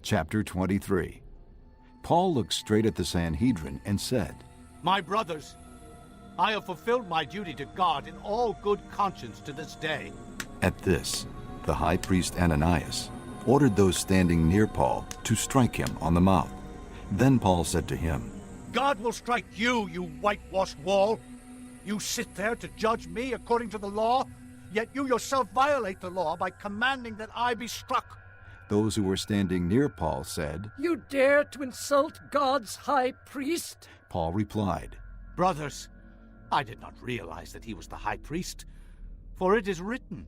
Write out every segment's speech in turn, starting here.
Chapter 23. Paul looked straight at the Sanhedrin and said, My brothers, I have fulfilled my duty to God in all good conscience to this day. At this, the high priest Ananias ordered those standing near Paul to strike him on the mouth. Then Paul said to him, God will strike you, you whitewashed wall. You sit there to judge me according to the law, yet you yourself violate the law by commanding that I be struck. Those who were standing near Paul said, You dare to insult God's high priest? Paul replied, Brothers, I did not realize that he was the high priest. For it is written,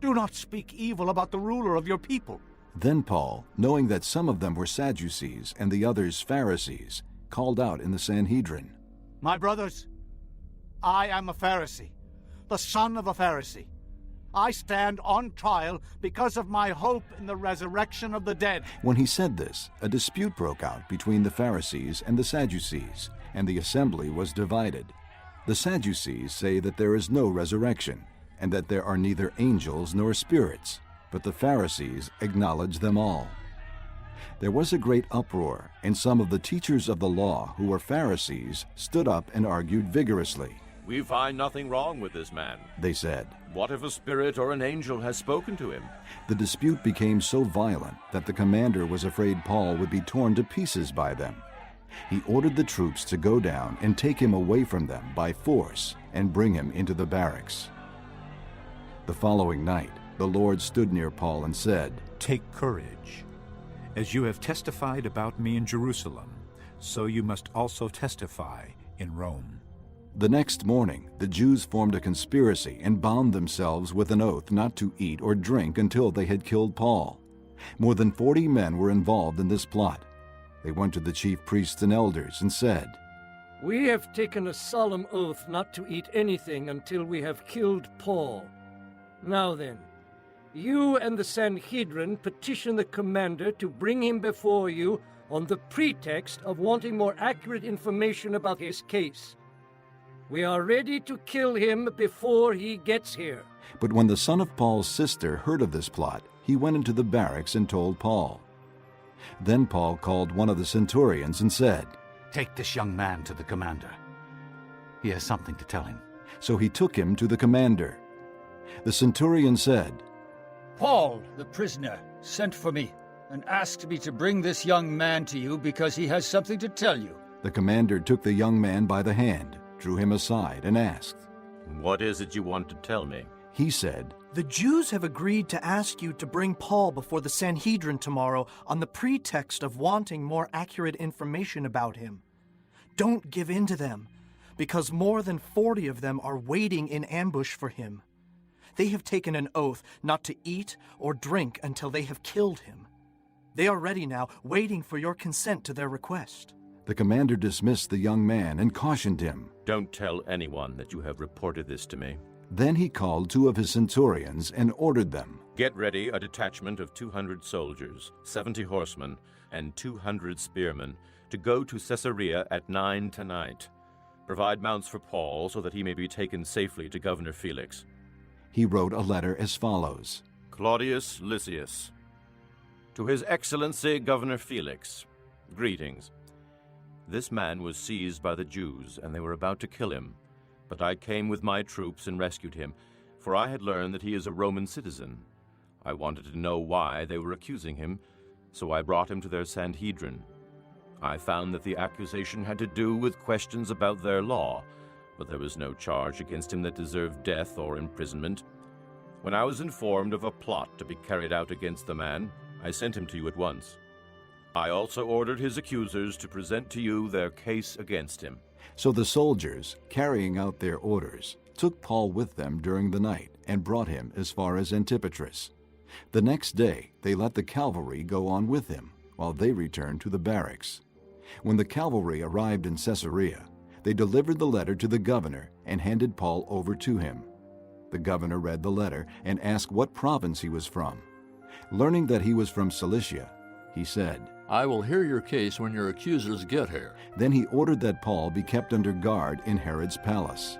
Do not speak evil about the ruler of your people. Then Paul, knowing that some of them were Sadducees and the others Pharisees, called out in the Sanhedrin, My brothers, I am a Pharisee, the son of a Pharisee. I stand on trial because of my hope in the resurrection of the dead. When he said this, a dispute broke out between the Pharisees and the Sadducees, and the assembly was divided. The Sadducees say that there is no resurrection, and that there are neither angels nor spirits, but the Pharisees acknowledge them all. There was a great uproar, and some of the teachers of the law who were Pharisees stood up and argued vigorously. We find nothing wrong with this man, they said. What if a spirit or an angel has spoken to him? The dispute became so violent that the commander was afraid Paul would be torn to pieces by them. He ordered the troops to go down and take him away from them by force and bring him into the barracks. The following night, the Lord stood near Paul and said, Take courage. As you have testified about me in Jerusalem, so you must also testify in Rome. The next morning, the Jews formed a conspiracy and bound themselves with an oath not to eat or drink until they had killed Paul. More than 40 men were involved in this plot. They went to the chief priests and elders and said, We have taken a solemn oath not to eat anything until we have killed Paul. Now then, you and the Sanhedrin petition the commander to bring him before you on the pretext of wanting more accurate information about his case. We are ready to kill him before he gets here. But when the son of Paul's sister heard of this plot, he went into the barracks and told Paul. Then Paul called one of the centurions and said, Take this young man to the commander. He has something to tell him. So he took him to the commander. The centurion said, Paul, the prisoner, sent for me and asked me to bring this young man to you because he has something to tell you. The commander took the young man by the hand, drew him aside, and asked, What is it you want to tell me? He said, The Jews have agreed to ask you to bring Paul before the Sanhedrin tomorrow on the pretext of wanting more accurate information about him. Don't give in to them, because more than 40 of them are waiting in ambush for him. They have taken an oath not to eat or drink until they have killed him. They are ready now, waiting for your consent to their request. The commander dismissed the young man and cautioned him. Don't tell anyone that you have reported this to me. Then he called 2 of his centurions and ordered them, Get ready a detachment of 200 soldiers, 70 horsemen, and 200 spearmen to go to Caesarea at 9 tonight. Provide mounts for Paul so that he may be taken safely to Governor Felix. He wrote a letter as follows. Claudius Lysias. To His Excellency Governor Felix, greetings. This man was seized by the Jews, and they were about to kill him. But I came with my troops and rescued him, for I had learned that he is a Roman citizen. I wanted to know why they were accusing him, so I brought him to their Sanhedrin. I found that the accusation had to do with questions about their law, but there was no charge against him that deserved death or imprisonment. When I was informed of a plot to be carried out against the man, I sent him to you at once. I also ordered his accusers to present to you their case against him. So the soldiers, carrying out their orders, took Paul with them during the night and brought him as far as Antipatris. The next day they let the cavalry go on with him, while they returned to the barracks. When the cavalry arrived in Caesarea, they delivered the letter to the governor and handed Paul over to him. The governor read the letter and asked what province he was from. Learning that he was from Cilicia, he said, I will hear your case when your accusers get here. Then he ordered that Paul be kept under guard in Herod's palace.